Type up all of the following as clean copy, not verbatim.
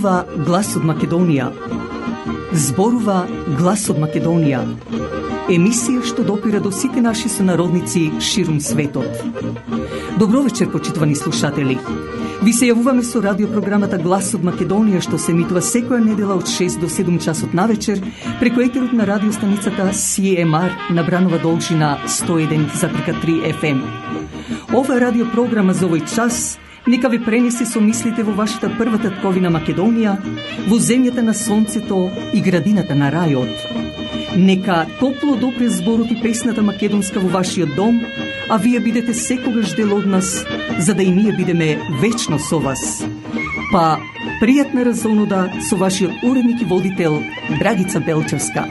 Зборува глас од Македонија. Зборува глас од Македонија. Емисија што допира до сите наши сонародници ширум светот. Добро вечер, почитувани слушатели. Ви се јавуваме со радиопрограмата Глас од Македонија, што се емитува секоја недела од 6 до 7 часот навечер преку етерот на радиостаницата CMR на Бранова должина 101,3 FM. Ова радиопрограма за овој час нека ви пренесе со мислите во вашата прва татковина Македонија, во земјата на сонцето и градината на рајот. Нека топло допре зборот и песната македонска во вашиот дом, а вие бидете секогаш дел од нас, за да и ние бидеме вечно со вас. Па, пријатна разонуда со вашиот уредник и водител Драгица Белчевска.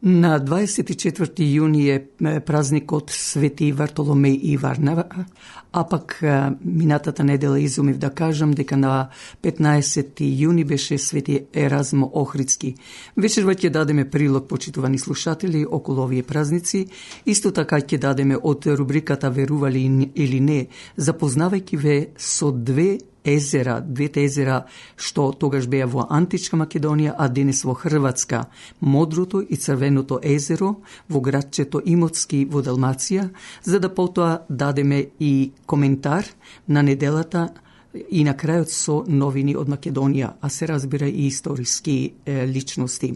На 24 јуни е празникот Свети Вартоломеј и Варнава, а пак минатата недела изумив да кажам дека на 15 јуни беше Свети Еразмо Охридски. Вечерва ќе дадеме прилог, почитувани слушатели, околу овие празници. Исто така ќе дадеме од рубриката Верували или не, запознавајќи ве со двете езера што тогаш беа во античка Македонија, а денес во Хрватска, Модрото и Црвеното езеро, во градчето Имоцки во Далмација, за да потоа дадеме и коментар на неделата и на крајот со новини од Македонија, а се разбира и историски личности.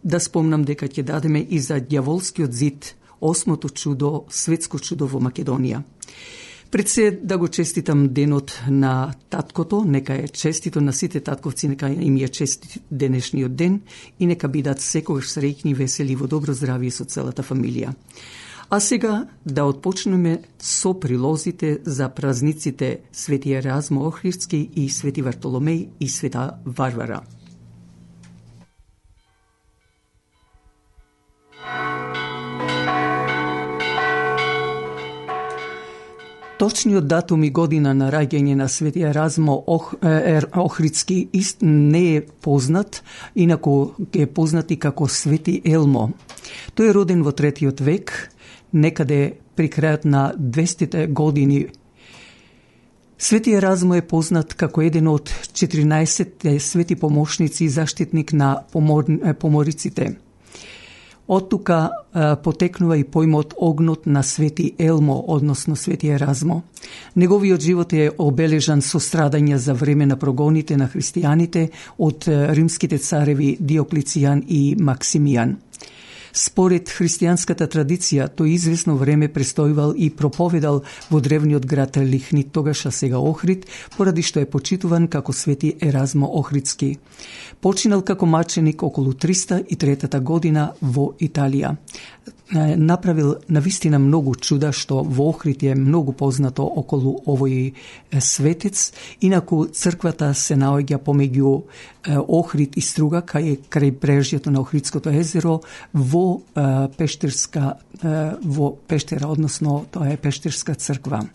Да спомнам дека ќе дадеме и за Дјаволскиот зид, осмото чудо, светско чудо во Македонија. Пред се да го честитам денот на таткото, нека е честито на сите татковци, нека им е честит денешниот ден и нека бидат секогаш среќни, весели, во добро здравие со целата фамилија. А сега да отпочнеме со прилозите за празниците Свети Еразмо Охридски и Свети Вартоломеј и Света Варвара. Точниот датум и година на раѓање на Свети Еразмо Охридски не е познат, инаку е познат и како Свети Елмо. Тој е роден во 3 век, некаде при крајот на 200 години. Свети Еразмо е познат како еден од 14 свети помошници и заштитник на помориците. Од тука потекнува и поимот огнот на Свети Елмо, односно Свети Еразмо. Неговиот живот е обележан со страдања за време на прогоните на христијаните од римските цареви Диоклицијан и Максимијан. Според христијанската традиција, тој известно време престојувал и проповедал во древниот град Лихнит, тогаш а сега Охрид, поради што е почитуван како Свети Еразмо Охридски. Починал како маченик околу 303 година во Италија. Направил навистина многу чуда, што во Охрид е многу познато околу овој светец. Инаку црквата се наоѓа помеѓу Охрид и Струга, крај брежјето на Охридското езеро, во Пештера, односно тоа е Пештерска црква.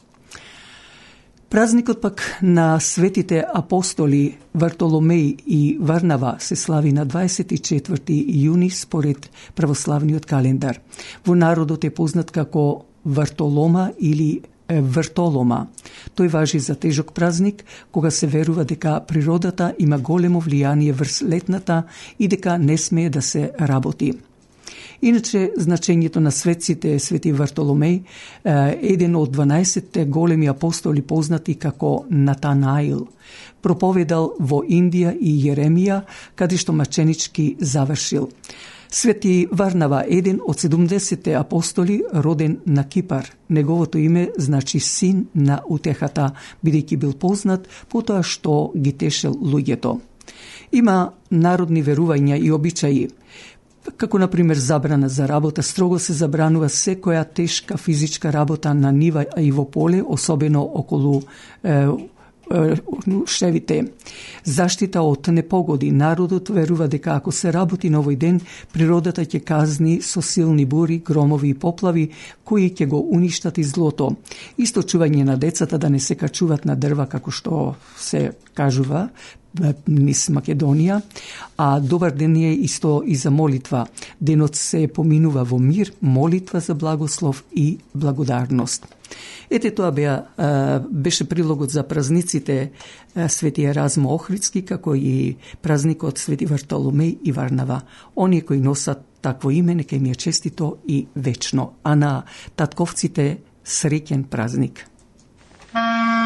Празникот пак на светите апостоли Вартоломеј и Варнава се слави на 24 јуни според православниот календар. Во народот е познат како Вартолома или Вртолома. Тој важи за тежок празник, кога се верува дека природата има големо влијание врз летната и дека не смее да се работи. Иначе, значењето на светците Свети Вартоломеј, еден од 12 големи апостоли познати како Натанаил, проповедал во Индија и Јеремија, каде што маченички завршил. Свети Варнава, еден од 70 апостоли, роден на Кипар. Неговото име значи син на утехата, бидејќи бил познат по тоа што ги тешел луѓето. Има народни верувања и обичаи, како например забрана за работа. Строго се забранува секоја тешка физичка работа на нива и во поле, особено околу шевите. Заштита од непогоди. Народот верува дека ако се работи на овој ден, природата ќе казни со силни бури, громови и поплави, кои ќе го уништат и злото. Исто чување на децата да не се качуваат на дрва, како што се кажува низ Македонија, а добар ден е исто и за молитва. Денот се поминува во мир, молитва за благослов и благодарност. Ете тоа беше прилогот за празниците Свети Еразмо Охридски, како и празникот Свети Вартоломеј и Варнава. Оние кои носат такво име, нека им е честито и вечно. А на татковците среќен празник. Ljubav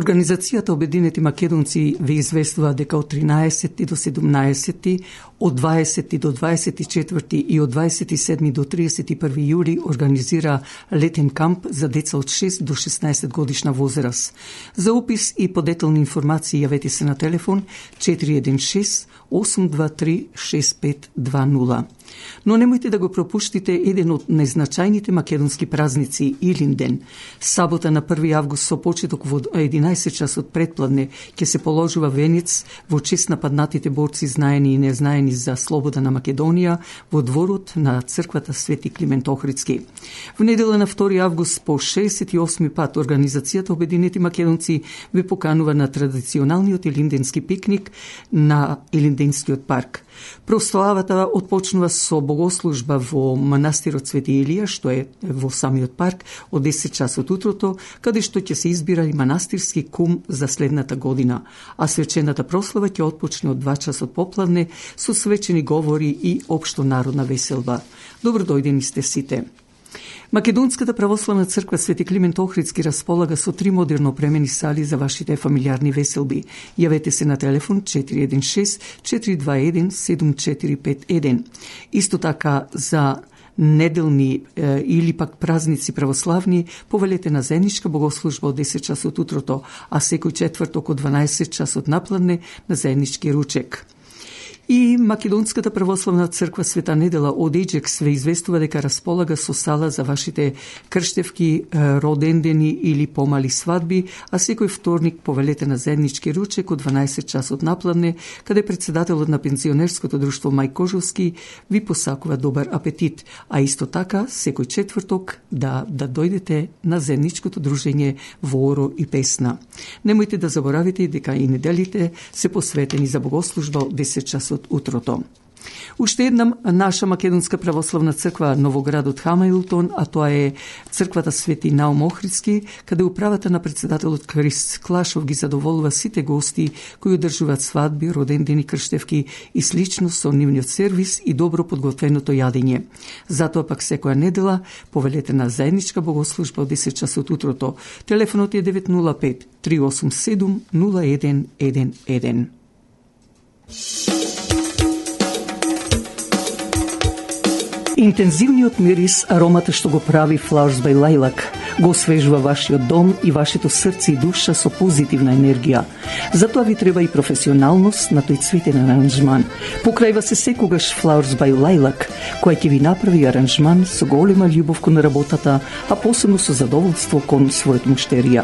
Организацијата Обединети македонци ве известува дека од 13 до 17, од 20 до 24 и од 27 до 31 јули организира летен камп за деца од 6 до 16 годишна возраст. За опис и подетелни информации јавете се на телефон 416 823 6520. Но немојте да го пропуштите еден од најзначајните македонски празници, Илинден. Сабота на 1 август со почеток во 11 часот предпладне ќе се положува венец во чест на паднатите борци знаени и незнаени за слобода на Македонија во дворот на црквата Свети Климент Охридски. В недела на 2 август по 68 пат Организацијата Обединети македонци ве поканува на традиционалниот илинденски пикник на Илинденскиот парк. Прославата отпочнува со богослужба во манастирот Свети Илија, што е во самиот парк, од 10 часот утрото, каде што ќе се избира и манастирски кум за следната година, а свечената прослава ќе отпочне од 2 часот попладне со свечени говори и општо народна веселба. Добро дојдени сте сите. Македонската православна црква Свети Климент Охридски располага со 3 модерно опремени сали за вашите фамилиарни веселби. Јавете се на телефон 416 421 7451. Исто така за неделни или пак празници православни, повелете на заедничка богослужба од 10 часот утрото, а секој четврток од 12 часот напладне на заеднички ручек. И Македонската православна црква Света Недела од Еџекс ве известува дека располага со сала за вашите крштевки, родендени или помали свадби, а секој вторник повелете на заеднички ручек од 12 часот напладне, каде председателот на пензионерското друштво Мај Кожовски ви посакува добар апетит, а исто така секој четврток да дојдете на заедничкото дружење во оро и песна. Немојте да заборавите дека и неделите се посветени за богослужба од 10 часот утрото. Уште една наша македонска православна црква Новоградот Хамаилтон, а тоа е црквата Свети Наум Охридски, каде управата на председателот Христ Клашов ги задоволува сите гости кои одржуваат свадби, родендени, крштевки и слично со нивниот сервис и добро подготвеното јадење. Затоа пак секоја недела повелете на заедничка богослужба од 10 часот утрото. Телефонот е 905 387 0111. Интензивниот мирис, аромата што го прави Flowers by Lilac, го освежува вашиот дом и вашето срце и душа со позитивна енергија. Затоа ви треба и професионалност на тој цветен аранжман. Покрајва се секогаш Flowers by Lilac, која ќе ви направи аранжман со голема љубов кон работата, а посебно со задоволство кон својот муштерија.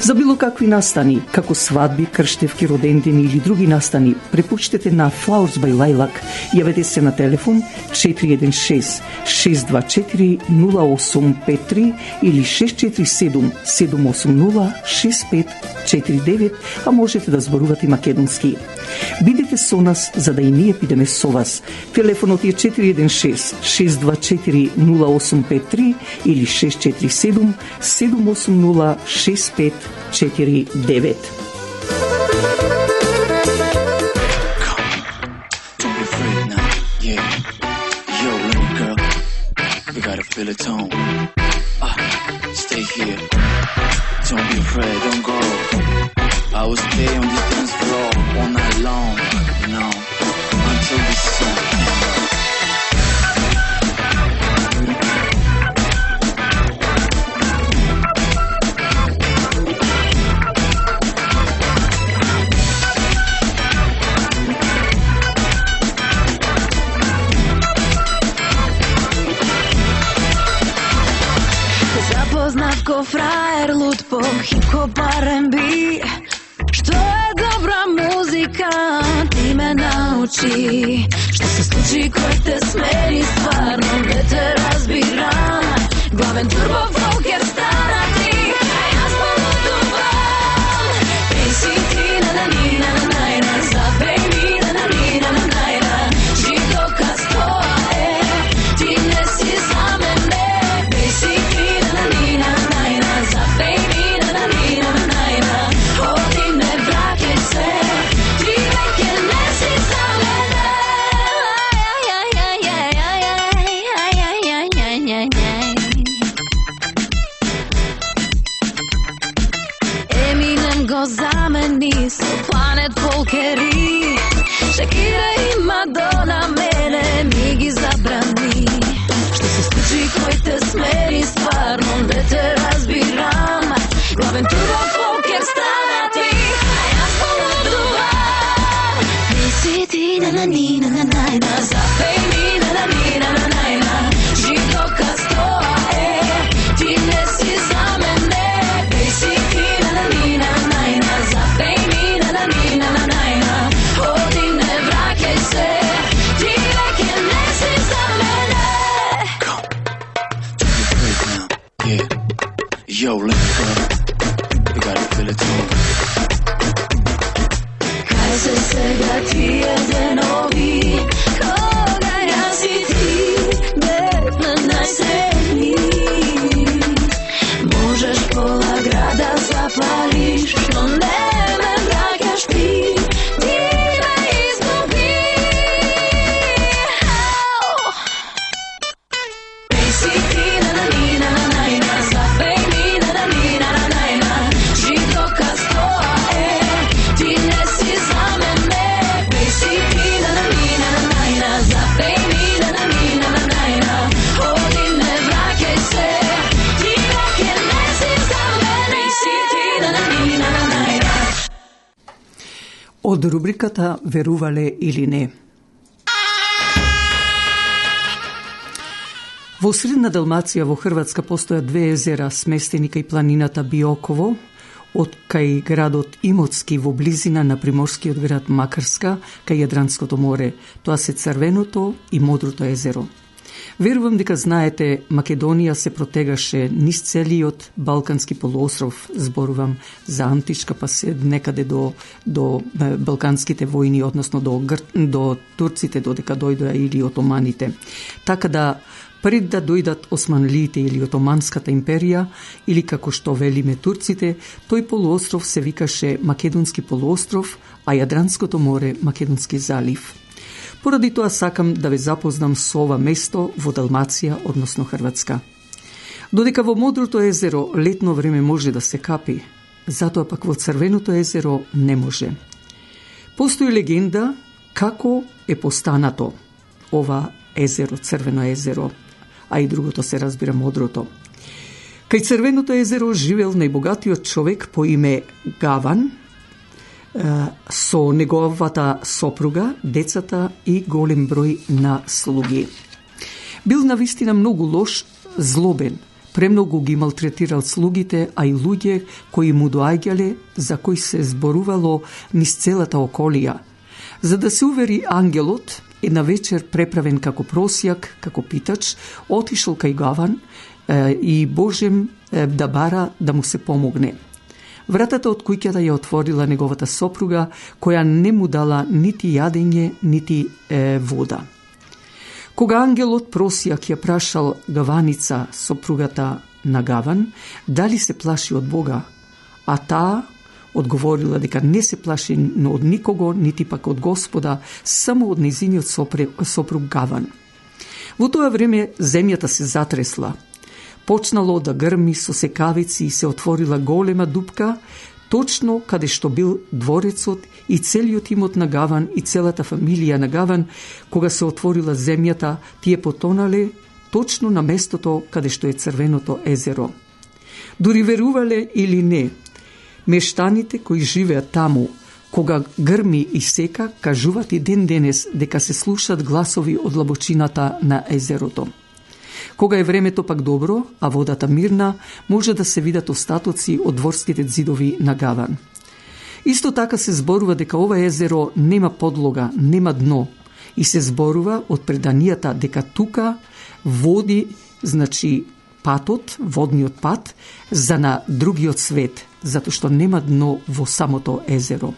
За било какви настани, како свадби, крштевки, родендени или други настани, препуштете на Flowers by Lilac. Јавете се на телефон 416 624 0853 или 647 780 6549, а можете да зборувате македонски. Бидете со нас за да и ние бидеме со вас. Телефонот е 416 624 0853 или 647 780 6549. Feel the tone. Stay here. Don't be afraid. Don't go. I will stay on this dance floor all night long, you know, until the sun comes up. Ко фраер, луд по хип-хоп R&B, што е добра музика, ти ме научи. Што се случи кој те смени, стварно не те разбирам. Главен турбо фолкер стана ти, а јас полудувам. Ти си ти на најна, забеј ми на најна. Житоказ тоа е, ти не си за мене. Ти си ти на baby, na na na, odi ne vraćaj se, ti veke ne si za mene. од рубриката Верувале или не. Во средна Далмација во Хрватска постоја 2 езера сместени кај планината Биоково, од кај градот Имоцки во близина на приморскиот град Макарска, кај Јадранското море. Тоа се Црвеното и Модрото езеро. Верувам дека знаете, Македонија се протегаше низ целиот Балкански полуостров, зборувам за античка, па се некаде до Балканските војни, односно до турците, додека дојдоа или отоманите. Така да, пред да дојдат османлиите или Отоманската империја, или како што велиме турците, тој полуостров се викаше Македонски полуостров, а Јадранското море Македонски залив. Поради тоа сакам да ве запознам со ова место во Далмација, односно Хрватска. Додека во Модрото езеро летно време може да се капи, затоа пак во Црвеното езеро не може. Постои легенда како е постанато ова езеро, Црвено езеро, а и другото се разбира Модрото. Кај Црвеното езеро живел најбогатиот човек по име Гаван, со неговата сопруга, децата и голем број на слуги. Бил навистина многу лош, злобен, премногу ги малтретирал слугите, а и луѓе кои му доаѓале, за кои се зборувало низ целата околија. За да се увери ангелот, една вечер преправен како просјак, како питач, отишол кај Гаван и Божем да бара да му се помогне. Вратата од куќата ја отворила неговата сопруга, која не му дала нити јадење, нити вода. Кога ангелот просјак ја прашал Гаваница, сопругата на Гаван, дали се плаши од Бога, а таа одговорила дека не се плаши од никого, нити пак од Господа, само од незиниот сопруг Гаван. Во тоа време земјата се затресла. Почнало да грми со секавици и се отворила голема дупка, точно каде што бил дворецот и целиот имот на Гаван и целата фамилија на Гаван. Кога се отворила земјата, тие потонале точно на местото каде што е Црвеното езеро. Дури верувале или не, мештаните кои живеат таму, кога грми и сека, кажуваат и ден денес дека се слушат гласови од длабочината на езерото. Кога е времето пак добро, а водата мирна, може да се видат остатоци од дворските ѕидови на Гаван. Исто така се зборува дека ова езеро нема подлога, нема дно, и се зборува од преданијата дека тука води, значи патот, водниот пат, за на другиот свет, затоа што нема дно во самото езеро.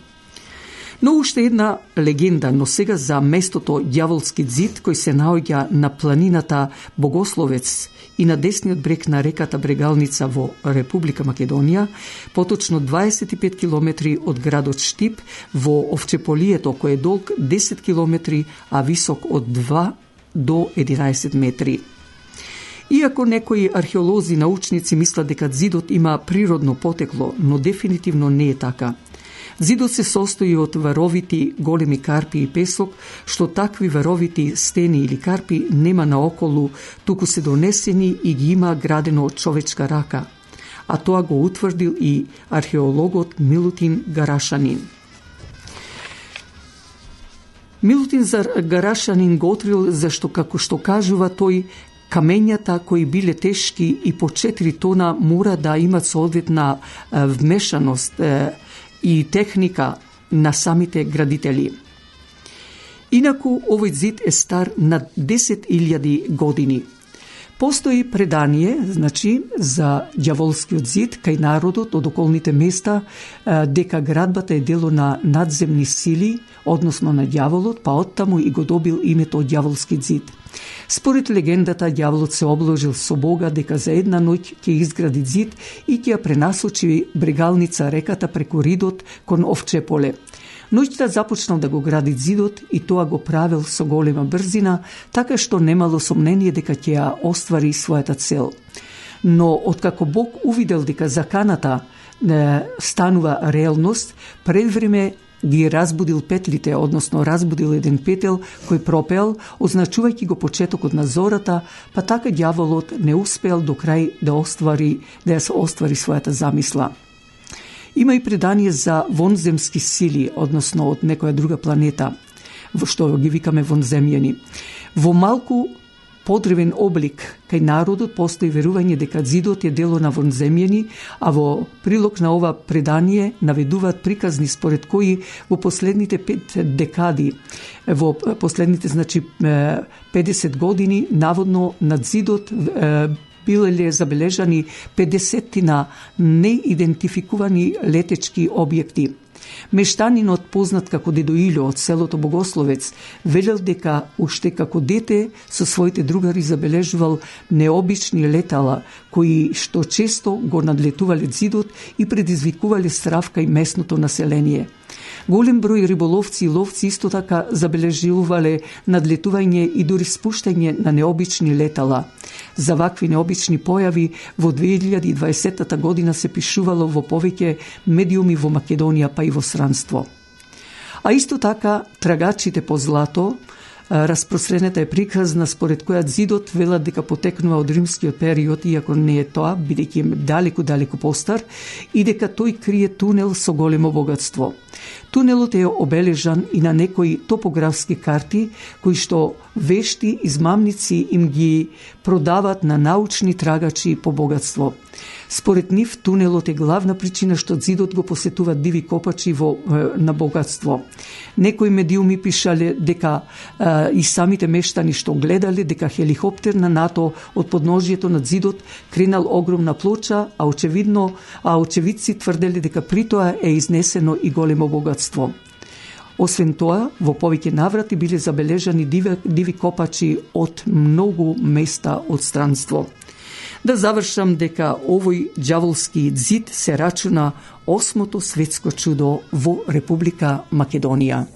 Но уште една легенда, но сега за местото Ѓаволски ѕид, кој се наоѓа на планината Богословец и на десниот брег на реката Брегалница во Република Македонија, поточно 25 километри од градот Штип во Овчеполието, кој е долг 10 километри, а висок од 2 до 11 метри. Иако некои археолози, научници мислат дека ѕидот има природно потекло, но дефинитивно не е така. Ѕидот се состои од варовити големи карпи и песок, што такви варовити стени или карпи нема наоколу, туку се донесени и ги има градено од човечка рака. А тоа го утврдил и археологот Милутин Гарашанин. Милутин Гарашанин го открил зашто, како што кажува тој, камењата кои биле тешки и по 4 тона мора да имат соодветна вмешаност и техника на самите градители. Инаку, овој ѕид е стар над 10.000 години. Постои предание, значи, за Ѓаволскиот ѕид кај народот од околните места, дека градбата е дело на надземни сили, односно на ѓаволот, па оттаму и го добил името Ѓаволски ձид. Според легендата, ѓаволот се обложил со Бога дека за една ноќ ќе изгради ձид и ќе ја пренасочи Брегалница реката преку Ридот кон Овчеполе. Ноќта започнал да го гради ѕидот и тоа го правил со голема брзина, така што немало сомнение дека ќе ја оствари својата цел. Но откако Бог увидел дека заканата станува реалност, пред време ги разбудил петлите, односно разбудил еден петел кој пропел, означувајќи го почетокот на зората, па така ѓаволот не успеал до крај да ја оствари својата замисла. Има и предание за вонземски сили, односно од некоја друга планета, во што ги викаме вонземјани. Во малку подревен облик кај народот постои верување дека зидот е дело на вонземјани, а во прилог на ова предание наведуваат приказни според кои во последните 5 декади, во последните 50 години, наводно над зидот биле забележани 50 неидентификувани летечки објекти. Мештанинот, познат како Дедо Илјо од селото Богословец, велел дека уште како дете со своите другари забележувал необични летала, кои што често го надлетувале зидот и предизвикувале страв кај местното население. Голем број риболовци и ловци исто така забележувале надлетување и дури спуштање на необични летала. За вакви необични појави во 2020 година се пишувало во повеќе медиуми во Македонија па и во странство. А исто така трагачите по злато, распространета е приказна според која зидот велат дека потекнува од римскиот период, иако не е тоа, бидејќи е далеку постар, и дека тој крие тунел со големо богатство. Тунелот е обележан и на некои топографски карти, кои што вешти измамници им ги продават на научни трагачи по богатство. Според нив, тунелот е главна причина што зидот го посетуваат диви копачи на богатство. Некои медиуми пишале дека и самите мештани што гледале дека хеликоптер на НАТО од подножието на зидот кренал огромна плоча, а очевидци тврделе дека при тоа е изнесено и големо богатство. Освен тоа, во повеќе наврати биле забележани диви копачи од многу места од странство. Да завршам дека овој ѓаволски зид се рачуна 8-то светско чудо во Република Македонија.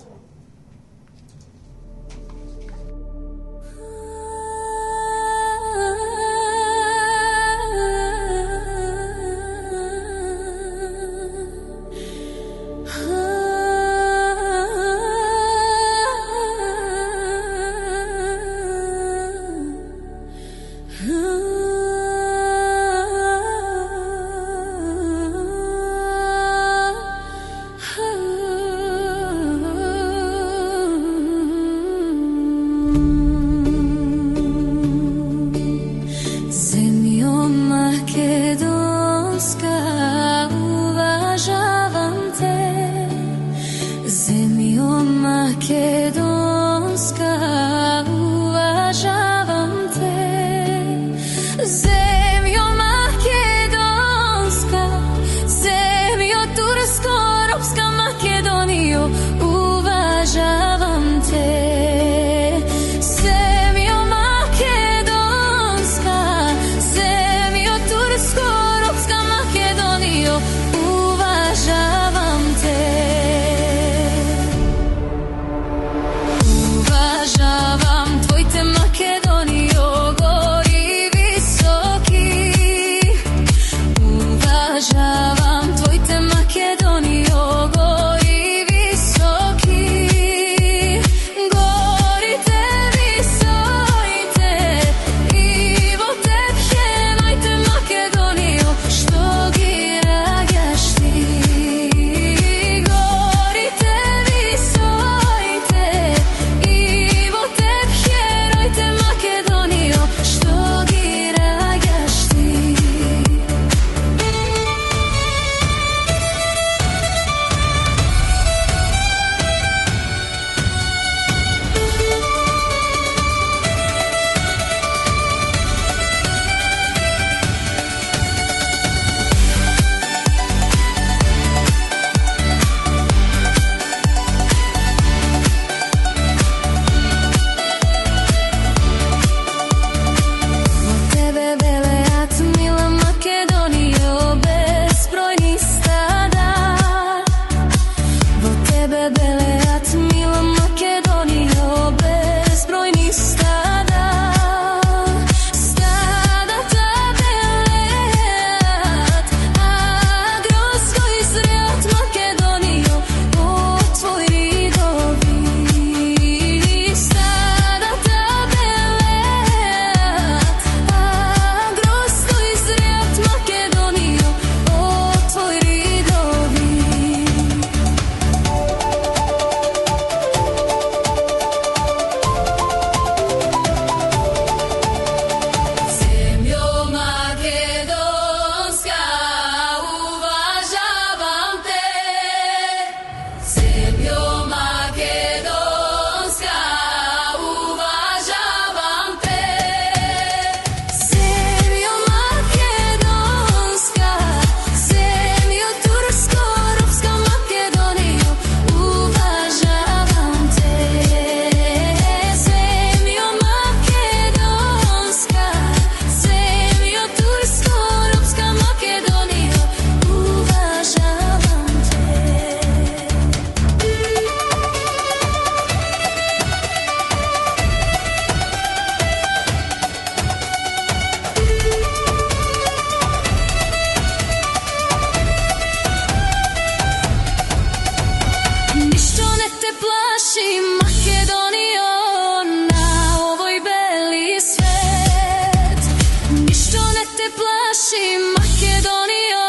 naši Makedonijo,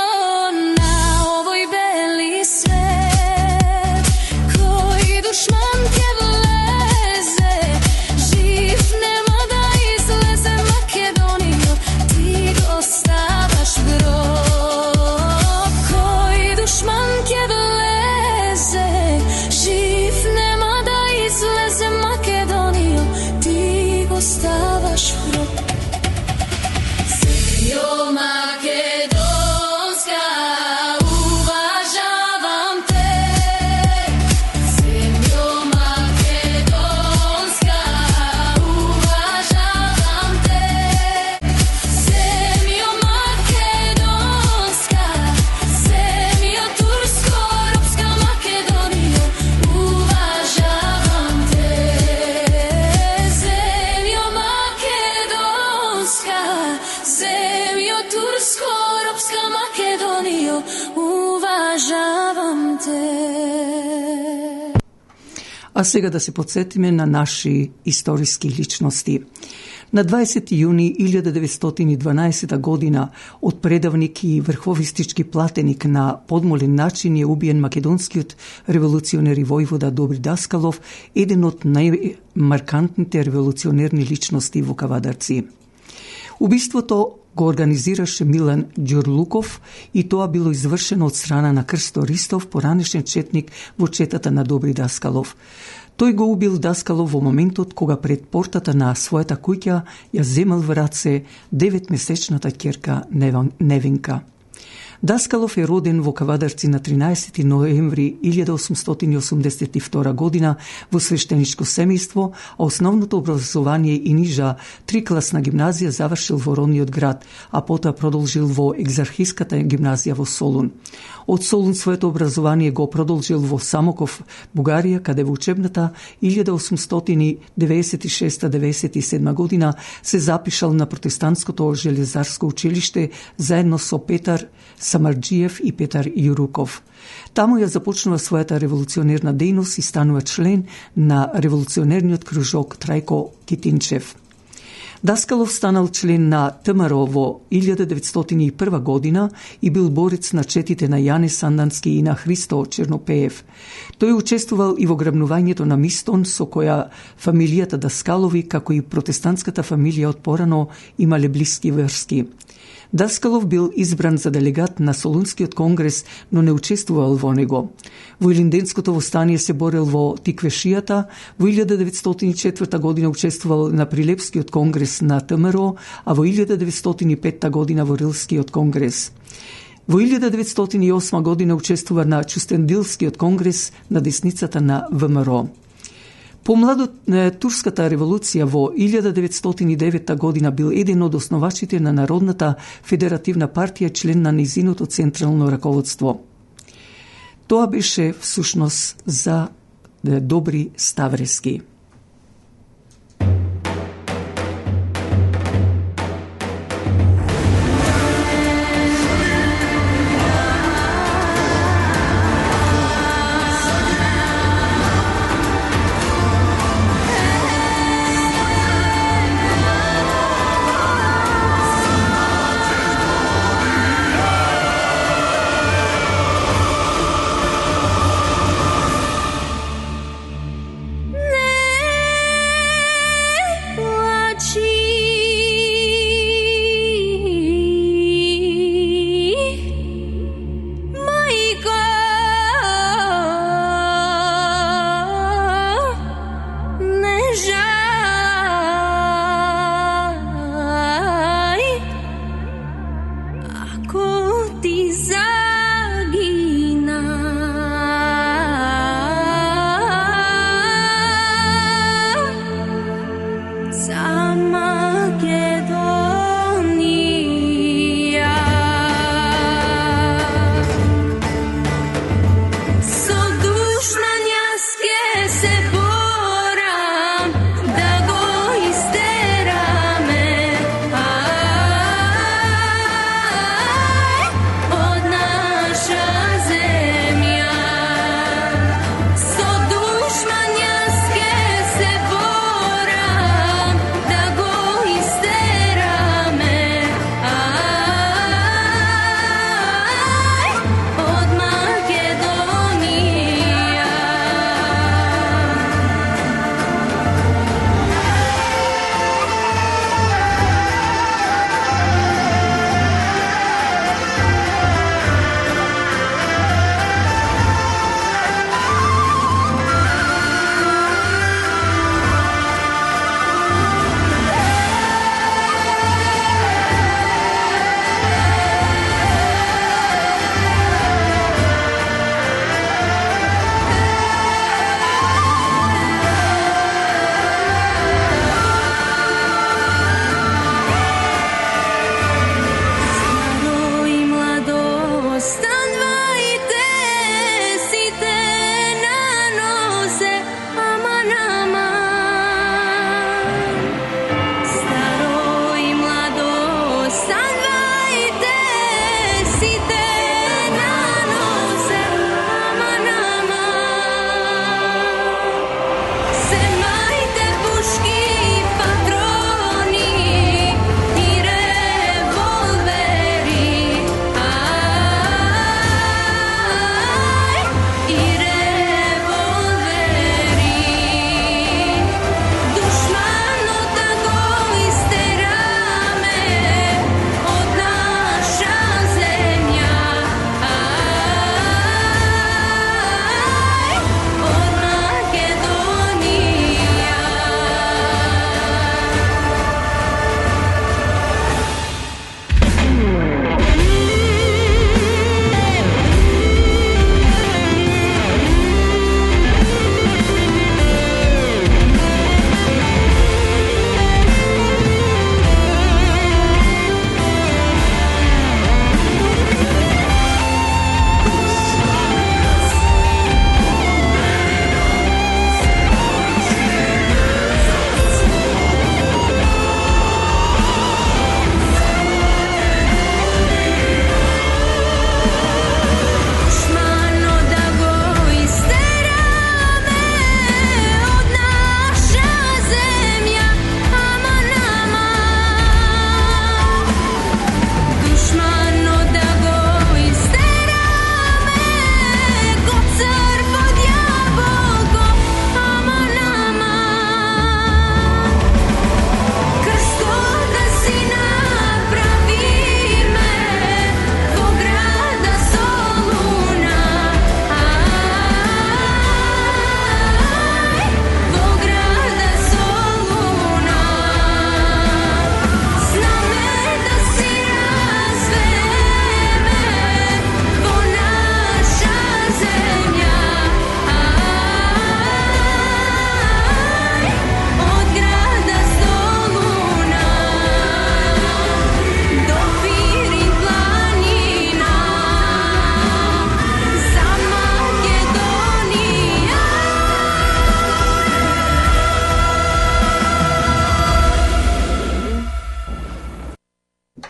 na ovoj beli svet, koji dušman te vleze, živ nema da izleze. Makedonijo, ti dostavaš grob, koji dušman te vleze, živ nema da izleze. Makedonijo, ti dostavaš grob. Zemljo makedonska, uvažavam te. Zemljo makedonska, uvažavam te. Zemljo makedonska, zemljo tursko-ropska. Makedonijo, uvažavam te. Zemljo makedonska, zemljo tursko-ropska. Makedonijo, uvažavam te. А сега да се подсетиме на наши историски личности. На 20. јуни 1912 година од предавник и врховистички платеник на подмолен начин е убиен македонскиот револуционер и војвода Добри Даскалов, еден од најмаркантните револуционерни личности во Кавадарци. Убиството го организираше Милан Ѓурлуков и тоа било извршено од страна на Крсто Ристов, поранешен четник во четата на Добри Даскалов. Тој го убил Даскалов во моментот кога пред портата на својата куќа ја земал во раце 9-месечната ќерка Невенка. Даскалов е роден во Кавадарци на 13. ноември 1882 година во свештеничко семејство, а основното образование и нижа трикласна гимназија завршил во родниот град, а потоа продолжил во Екзархиската гимназија во Солун. Од Солун своето образование го продолжил во Самоков, Бугарија, каде во учебната 1896-97 година се запишал на протестантското железарско училиште заедно со Петар Самарджиев и Петар Јуруков. Таму ја започнува својата револуционерна дејност и станува член на револуционерниот кружок Трајко Китинчев. Даскалов станал член на ТМРО во 1901 година и бил борец на четите на Јане Сандански и на Христо Чернопеев. Тој учествувал и во грабнувањето на Мистон, со која фамилијата Даскалови, како и протестантската фамилија од порано, имале блиски врски. Даскалов бил избран за делегат на Солунскиот конгрес, но не учествувал во него. Во Илинденското востание се борел во Тиквешијата, во 1904 година учествувал на Прилепскиот конгрес на ТМРО, а во 1905 година во Рилскиот конгрес. Во 1908 година учествува на Чустендилскиот конгрес на десницата на ВМРО. Помладот Турската револуција во 1909 година бил еден од основачите на Народната федеративна партија, член на низиното централно раководство. Тоа беше всушност за Добри Ставрески. Со душман јас ке се борам, да го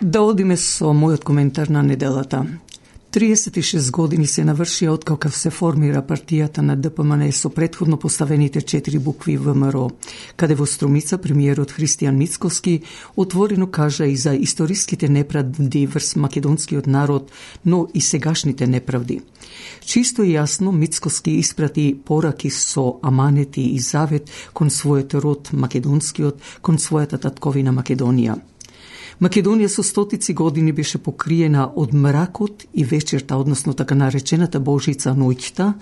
Да одиме со мојот коментар на неделата. 36 години се навршија откако се формира партијата на ДПМН со претходно поставените 4 букви ВМРО, каде во Струмица премиерот Христијан Мицкоски отворено кажа и за историските неправди врз македонскиот народ, но и сегашните неправди. Чисто и јасно Мицкоски испрати пораки со аманети и завет кон својот род македонскиот, кон својата татковина Македонија. Македонија со стотици години беше покриена од мракот и вечерта, односно така наречената Божица ноќта,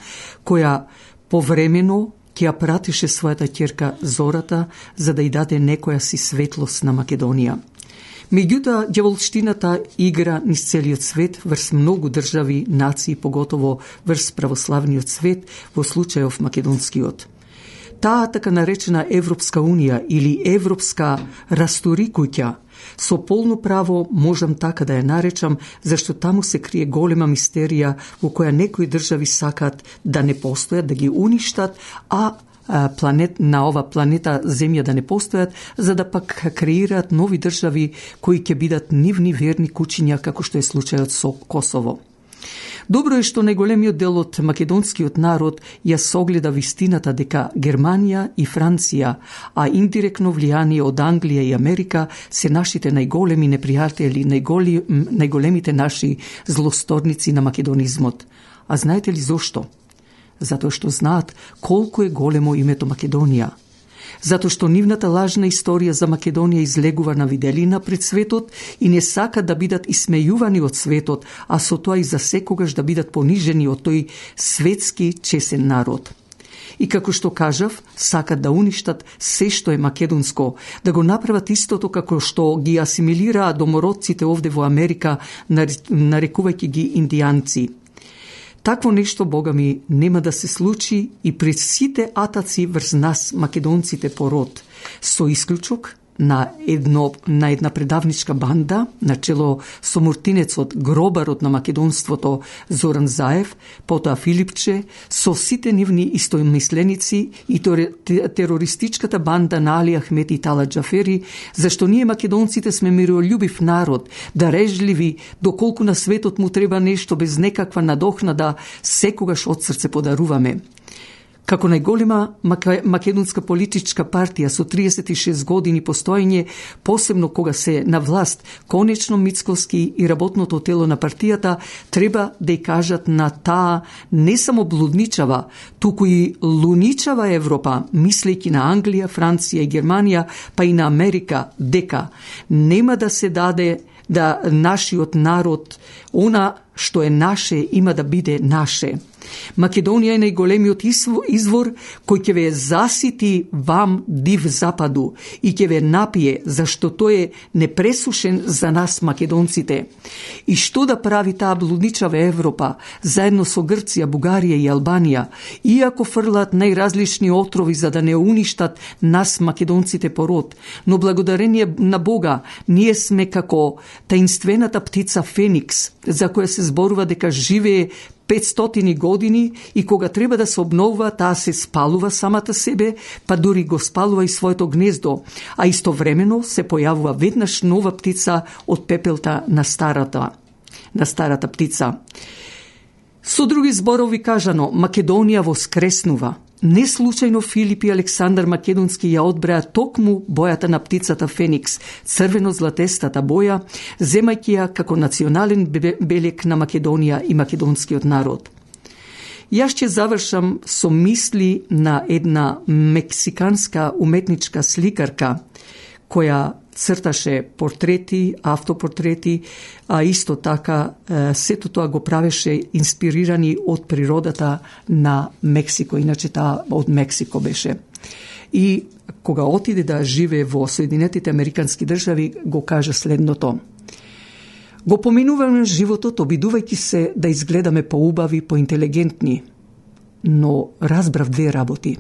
која повремено ќе ја пратише својата ќерка Зората за да ја даде некоја си светлост на Македонија. Меѓутоа, ѓаволштината игра низ целиот свет, врз многу држави, нации, поготово врз православниот свет, во случајов македонскиот. Таа така наречена Европска унија или Европска расторикуќа, со полно право можам така да ја наречам, зашто таму се крие голема мистерија во која некои држави сакаат да не постојат, да ги уништат, а на ова планета Земја да не постојат, за да пак креираат нови држави кои ќе бидат нивни верни кучиња, како што е случајот со Косово. Добро е што најголемиот дел од македонскиот народ ја согледа вистината дека Германија и Франција, а индиректно влијание од Англија и Америка се нашите најголеми непријатели, најголемите наши злосторници на македонизмот. А знаете ли зошто? Затоа што знаат колку е големо името Македонија. Затоа што нивната лажна историја за Македонија излегува на виделина пред светот и не сакат да бидат исмејувани од светот, а со тоа и за секогаш да бидат понижени од тој светски чесен народ. И како што кажав, сакат да уништат се што е македонско, да го направат истото како што ги асимилираа домородците овде во Америка, нарекувајќи ги индијанци. Такво нешто, Бога ми, нема да се случи и пред сите атаци врз нас, македонците по род, со исклучок на една предавничка банда, на чело со муртинецот, гробарот на македонството Зоран Заев, потоа Филипче, со сите нивни истоимисленици и терористичката банда на Али Ахмет и Тала Џафери, зашто ние македонците сме миролюбив народ, дарежливи, доколку на светот му треба нешто без некаква надохнада, секогаш од срце подаруваме. Како најголема македонска политичка партија со 36 години постоење, посебно кога се на власт, конечно Мицкоски и работното тело на партијата треба да ја кажат на таа не само блудничава, туку и луничава Европа, мислејќи на Англија, Франција и Германија, па и на Америка, дека нема да се даде да нашиот народ, она што е наше, има да биде наше. Македонија е најголемиот извор кој ќе ве засити вам див западу и ќе ве напие, зашто тој е непресушен за нас македонците. И што да прави таа блудничава Европа, заедно со Грција, Бугарија и Албанија, иако фрлаат најразлични отрови за да не уништат нас македонците по род, но благодарение на Бога, ние сме како таинствената птица Феникс, за која се зборува дека живее 500 години и кога треба да се обновува, таа се спалува самата себе, па дури го спалува и своето гнездо, а истовремено се појавува веднаш нова птица од пепелта на старата птица. Со други зборови кажано, Македонија воскреснува. Не случајно Филип и Александар Македонски ја одбреа токму бојата на птицата Феникс, црвено-златестата боја, земајќи ја како национален белег на Македонија и македонскиот народ. Јас ќе завршам со мисли на една мексиканска уметничка сликарка, која црташе портрети, автопортрети, а исто така сето тоа го правеше инспирирани од природата на Мексико, иначе таа од Мексико беше. И кога отиде да живее во Соединетите Американски држави, го кажа следното: го поминуваме животот, обидувајќи се да изгледаме поубави, поинтелигентни, но разбрав две работи.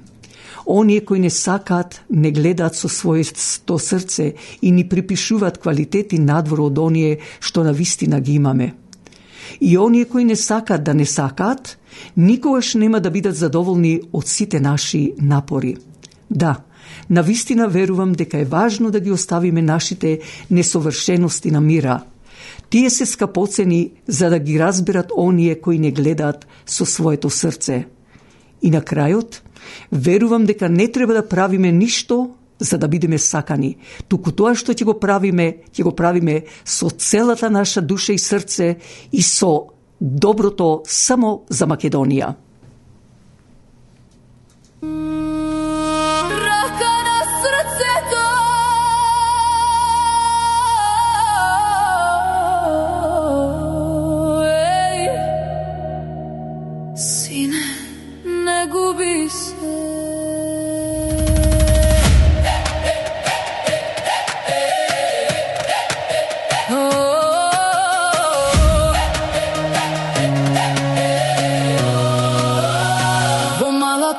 Оние кои не сакаат, не гледаат со своето срце и ни припишуваат квалитети надвор од оние што на вистина ги имаме. И оние кои не сакаат да не сакаат, никогаш нема да бидат задоволни од сите наши напори. Да, Навистина верувам дека е важно да ги оставиме нашите несовршености на мира. Тие се скапоцени за да ги разберат оние кои не гледаат со своето срце. И на крајот, верувам дека не треба да правиме ништо за да бидеме сакани. Туку тоа што ќе го правиме со целата наша душа и срце и со доброто само за Македонија. Рака на срцето, сине, не губи се.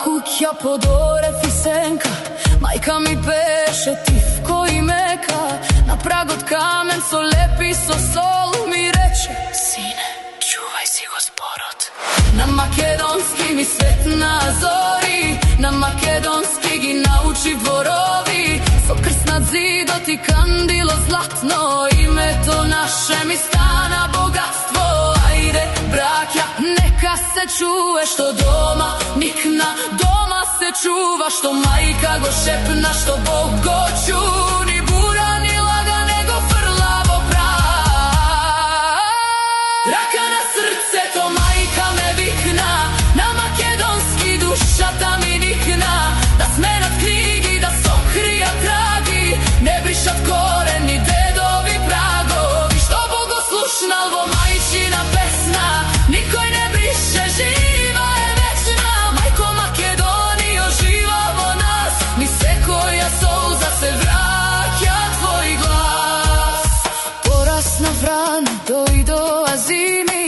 Куќа под орев и сенка, мајка ми беше тивко и мека, на прагот камен со лепи со сол ми рече: сине, чувај си го зборот. На македонски ми светна зори, на македонски ги научи дворови, со крст над зидот и кандило златно, името наше ми стана богатство. Ајде, браќа, нека се чуе што дома никна, дома се чува што мајка го шепна, што Бог го чу, ни бура ни лага, не го фрла во прах. Рака на срцето, мајка ме викна, на македонски душата ми никна, да сменат книги, да сокријат траги, не бришат корени дедови прагови, што богослушнал во мајчина песна, никој не брише, жива е вечна. Мајко Македонијо, жива во нас, ни секоја солза се враќа твој глас. Порасна врана, дојдоа зими,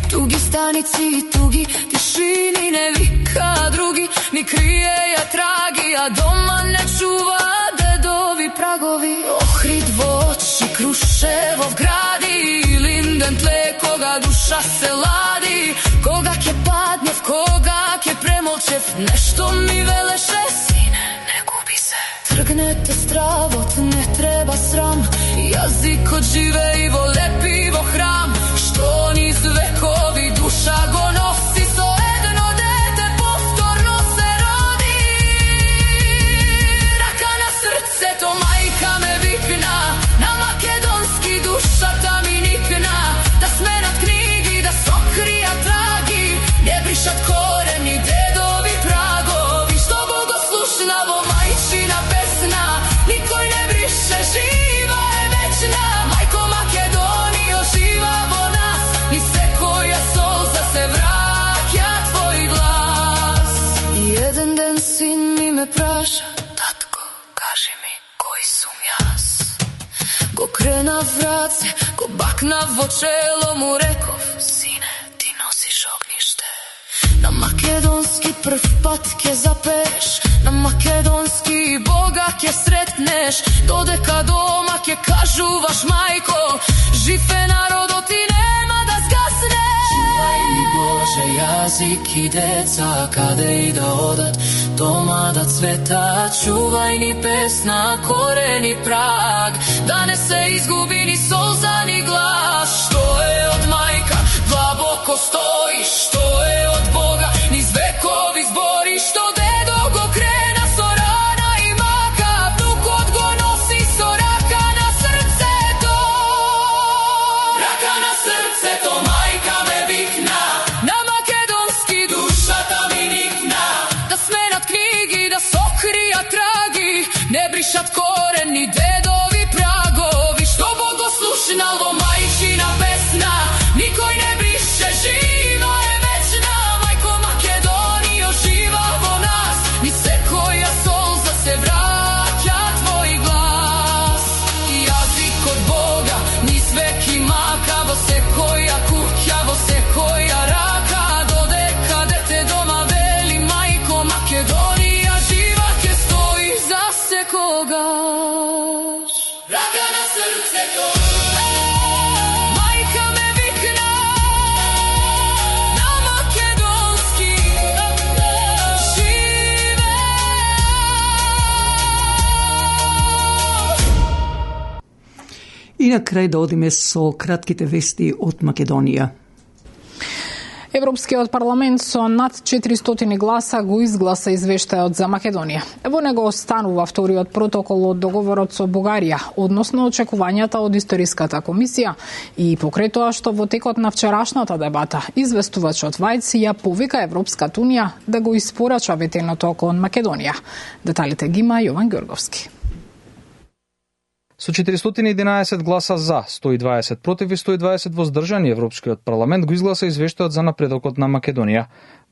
туги станици, туги тишини, не вика други, ни криеја траги, а дома не чува дедови прагови. Охрид во очи, Крушевов гради, линден тле, кога душа се лади, кога ќе паднев, кога ќе премолчев, нешто ми велеше: сине, не губи се. Тргнете стравот, не треба срам, јазикот живеи во лепи во храм, што низ векови душа го носи, со едно дете повторно се роди. Рака на срцето, мајка ме викна, на македонски душата ми никна, да сменат книги, да сокријат траги, не бришат корени дедови прагови, што богослушна во мајчина песна, никој не брише, жива е вечна. Мајко Македонијо, жива во нас, ни секоја солза се враќа твој глас. И еден ден син ми ме праша: татко, кажи ми, кој сум јас? Го крена в раце, го бакна во чело, му реков: сине, ти носиш огниште. На македонски прв пат ке запееш, на македонски Бога ке сретнеш, додека дома ке кажуваш: мајко, жив е народот и нема да згасне. Чувај ми, Боже, јазик и деца, каде и да одат, дома да цветат. Чувај ни песна, корен и праг, да не се изгуби ни солза ни глас. Што е од мајка, длабоко стои, што е од Бога, низ векови збори, што дедо го крена со рана и мака, внукот го носи со рака на срцето. Рака на срцето, мајка ме викна, на македонски душата ми никна, да сменат книги, да сокријат траги, не бришат корени дедови прагови, што богослушнал во мајчина песна, никој не брише, жива е вечна. Мајко Македонијо, жива во нас, ни секоја солза се враќа твој глас. Јазик од Бога, низ век и мака, во секоја куќа, во секоја рака, додека дете дома вели: мајко Македонија, жива ке стои за секогаш. Рака на срцето, мајка ме викна, на македонски, живее. И на крај да одиме со кратките вести од Македонија. Европскиот парламент со над 400 гласа го изгласа извештајот за Македонија. Во него останува вториот протокол од договорот со Бугарија, односно очекувањата од историската комисија и покрај тоа што во текот на вчерашната дебата известувачот Вајц ја повика Европската унија да го испорача ветеното кон Македонија. Деталите ги има Јован Ѓорговски. Со 411 гласа за, 120 против и 120 воздржани, Европскиот парламент го изгласа извештајот за напредокот на Македонија.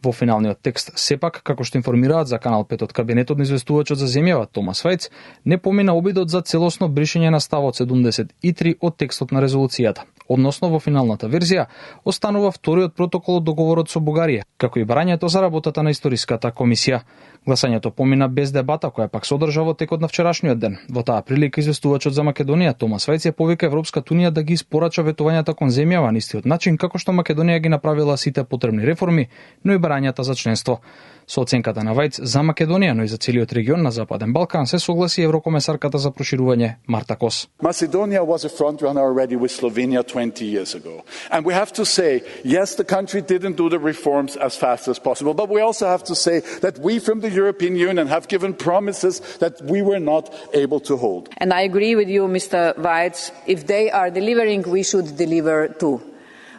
Во финалниот текст, сепак, како што информираат за Канал 5 од кабинетот на известувачот за земјава Томас Вајц, не помина обидот за целосно бришење на ставот 73 од текстот на резолуцијата. Односно, во финалната верзија, останува вториот протокол од договорот со Бугарија, како и барањето за работата на историската комисија. Гласањето помина без дебата, која пак содржа во текот на вчерашниот ден. Во таа прилика известувачот за Македонија Томас Вајц ја повика Европската унија да ги испорача ветувањата кон земјава на истиот начин како што Македонија ги направила сите потребни реформи, но и барањата за членство. Со оценката на Вајц за Македонија, но и за целиот регион на Западен Балкан се согласи еврокомесарката за проширување Марта Кос. Macedonia was a front runner already with Slovenia 20 years ago. And we have to say, yes, the country didn't do the reforms as fast as possible, but we also have to say that we from the European Union have given promises that we were not able to hold. And I agree with you, Mr. Weitz, if they are delivering, we should deliver too.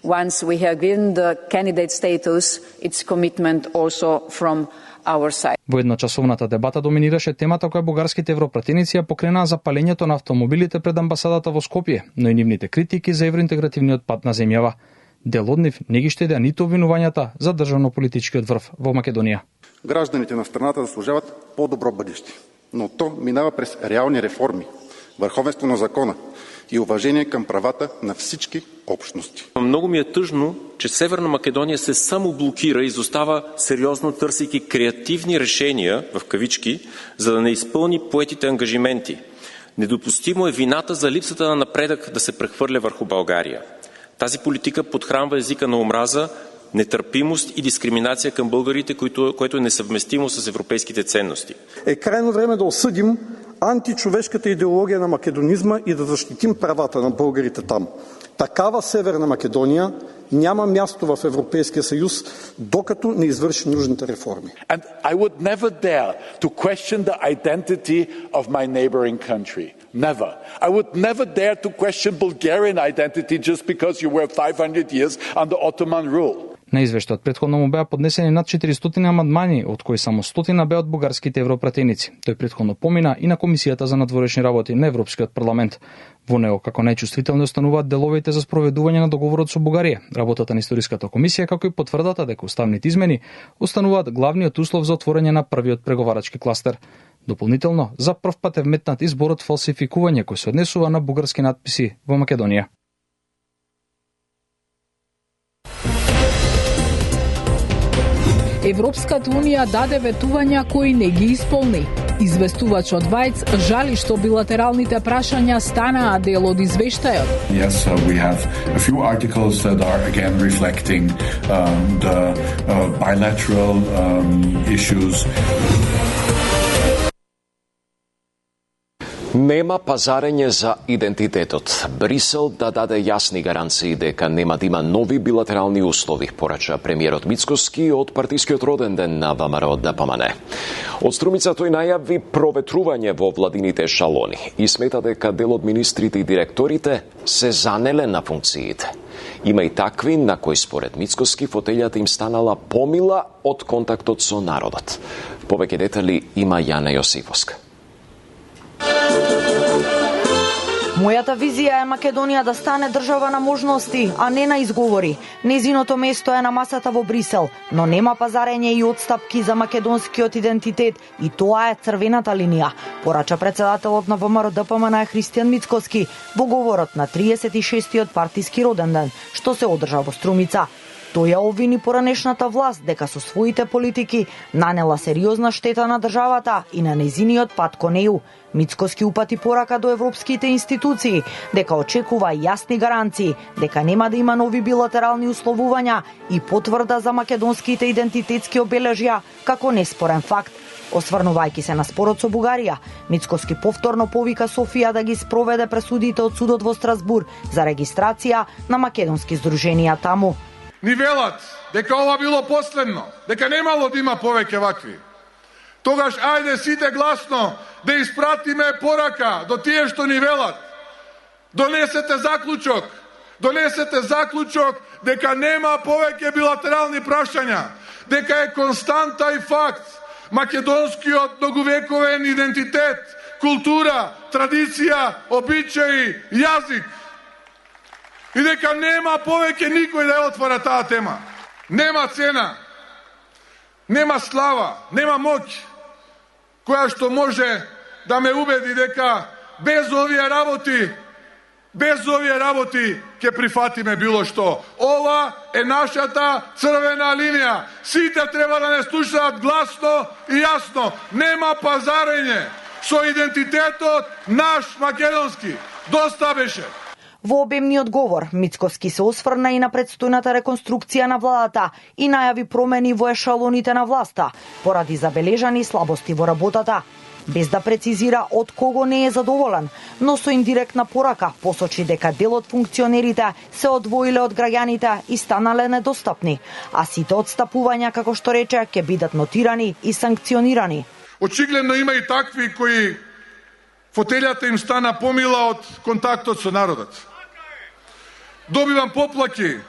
Once we have given the candidate status, it's commitment also from our side. Во едночасовната дебата доминираше темата која бугарските европратеници ја покренаа за палењето на автомобилите пред амбасадата во Скопје, но и нивните критики за евроинтегративниот пат на земјава. Дел од нив не ги штедеа ниту обвинувањата за државно-политичкиот врв во Македонија. Гражданите на страната заслужават по-добро бъдеще, но то минава през реални реформи, върховенство на закона и уважение към правата на всички общности. Много ми е тъжно, че Северна Македония се самоблокира и изостава сериозно търсейки креативни решения, в кавички, за да не изпълни поетите ангажименти. Недопустимо е вината за липсата на напредък да се прехвърля върху България. Тази политика подхранва езика на омраза, нетърпимост и дискриминация към българите, което е несъвместимо с европейските ценности. Е крайно време да осъдим античовешката идеология на македонизма и да защитим правата на българите там. Такава Северна Македония няма място в Европейския съюз, докато не извърши нужните реформи. And I would never dare to question the identity of my neighboring country. Never. I would never dare to question Bulgarian identity just because you were 500 years under Ottoman rule. На извештајот претходно му беа поднесени над 400 амандмани, од кои само 100 беа од бугарските европратеници. Тој претходно помина и на Комисијата за надворешни работи на Европскиот парламент. Во него како најчувствителни остануваат деловите за спроведување на договорот со Бугарија, работата на историската комисија, како и потврдата дека уставните измени остануваат главниот услов за отворање на првиот преговарачки кластер. Дополнително, за прв пат е вметнат изборот фалсификување кој се однесува на бугарски надписи во Македонија. Европската унија даде ветувања кои не ги исполни. Известувачот Вајц жали што билатералните прашања станаа дел од извештајот. Yes, we have a few articles that are again reflecting the bilateral issues. Нема пазарење за идентитетот. Брисел да даде јасни гаранции дека нема да има нови билатерални услови, порача премиерот Мицкоски од партискиот роден ден на ВМРО ДПМН. Од Струмица тој најави проветрување во владините ешалони и смета дека дел од министрите и директорите се занеле на функциите. Има и такви на кои според Мицкоски фотелјата им станала помила од контактот со народот. Повеќе детали има Јана Јосифовска. Мојата визија е Македонија да стане држава на можности, а не на изговори. Незиното место е на масата во Брисел, но нема пазарење и отстапки за македонскиот идентитет и тоа е црвената линија, порача председателот на ВМРО ДПМН Христијан Мицкоски во говорот на 36-тиот партиски роден ден, што се одржа во Струмица. Тој ја обвини поранешната власт дека со своите политики нанела сериозна штета на државата и на нејзиниот пат кон неју. Мицкоски упати порака до европските институции дека очекува јасни гаранции дека нема да има нови билатерални условувања и потврда за македонските идентитетски обележја како неспорен факт. Осврнувајќи се на спорот со Бугарија, Мицкоски повторно повика Софија да ги спроведе пресудите од судот во Страсбур за регистрација на македонски здруженија таму. Ни велат дека ова било последно, дека немало да има повеќе вакви. Тогаш ајде сите гласно да испратиме порака до тие што ни велат. Донесете заклучок дека нема повеќе билатерални прашања, дека е константа и факт македонскиот многовековен идентитет, култура, традиција, обичаи, јазик. И дека нема повеќе никој да ја отвара таа тема. Нема цена, нема слава, нема моќ која што може да ме убеди дека без овие работи ќе прифатиме било што. Ова е нашата црвена линија. Сите треба да не слушаат гласно и јасно. Нема пазарење со идентитетот наш македонски. Доста беше. Во обемниот говор, Мицкоски се осврна и на предстојната реконструкција на владата и најави промени во ешалоните на власта, поради забележани слабости во работата. Без да прецизира од кого не е задоволен, но со индиректна порака посочи дека дел од функционерите се одвоиле од граѓаните и станале недостапни, а сите отстапувања, како што рече, ќе бидат нотирани и санкционирани. Очигледно има и такви кои фотелјата им стана помила од контактот со народот. Добивам поплаки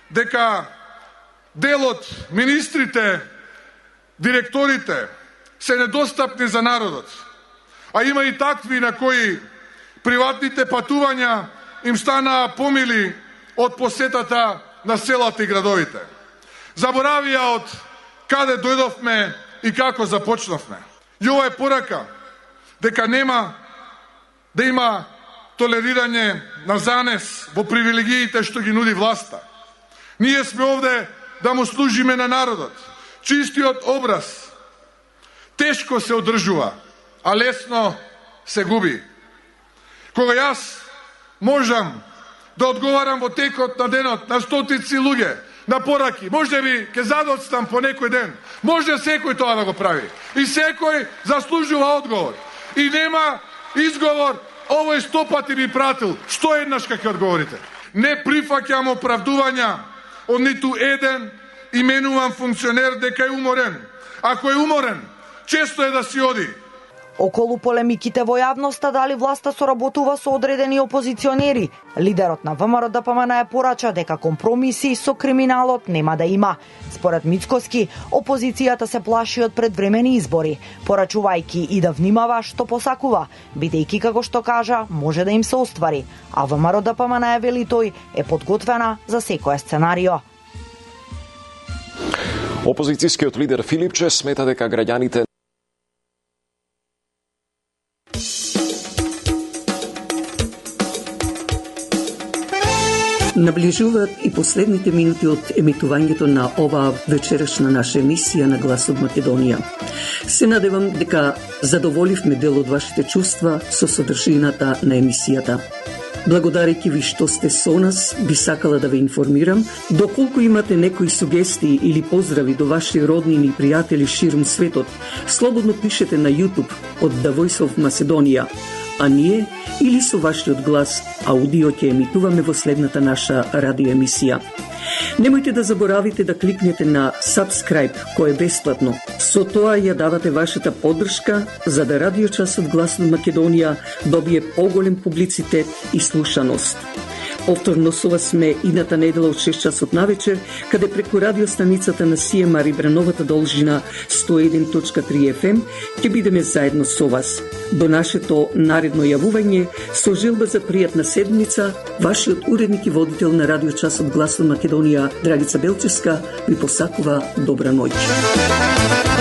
дека дел од министрите, директорите се недостапни за народот. А има и такви на кои приватните патувања им станаа помили од посетата на селата и градовите. Заборавија од каде дојдовме и како започнавме. И ова е порака дека нема да има толерирање на занес во привилегиите што ги нуди власта. Ние сме овде да му служиме на народот. Чистиот образ тешко се одржува, а лесно се губи. Кога јас можам да одговарам во текот на денот на стотици луѓе, на пораки, може би ќе задоцнам по некој ден, може секој тоа да го прави. И секој заслужува одговор. И нема изговор, овој 100 пати би пратил, што еднаш ќе одговорите. Не прифаќам оправдувања од ниту еден именуван функционер дека е уморен. Ако е уморен, често е да си оди. Околу полемиките во јавноста дали власта соработува со одредени опозиционери, лидерот на ВМРО ДПМН порача дека компромиси со криминалот нема да има. Според Мицкоски, опозицијата се плаши од предвремени избори, порачувајќи и да внимава што посакува, бидејќи како што кажа, може да им се оствари, а ВМРО ДПМН, вели тој, е подготвена за секој сценарио. Опозицијскиот лидер Филипче смета дека граѓаните Наближуваат и последните минути од емитувањето на оваа вечерашна наша емисија на Глас од Македонија. Се надевам дека задоволивме дел од вашите чувства со содржината на емисијата. Благодарејќи ви што сте со нас, би сакала да ве информирам, доколку имате некои сугестии или поздрави до ваши роднини и пријатели ширум светот, слободно пишете на YouTube од The Voice of Macedonia, а ние или со вашиот глас аудио ќе емитуваме во следната наша радиоемисија. Немојте да заборавите да кликнете на subscribe, кој е бесплатно. Со тоа ја давате вашата поддршка за да радиочасот Глас од Македонија добие поголем публицитет и слушаност. Повторно со вас сме идната недела од 6 часот навечер, каде преку радиостаницата на CMR и Брановата должина 101.3 FM ќе бидеме заедно со вас. До нашето наредно јавување со желба за пријатна седмица, вашиот уредник и водител на радиочасот Глас од Македонија, Драгица Белчевска, ви посакува добра ноќ.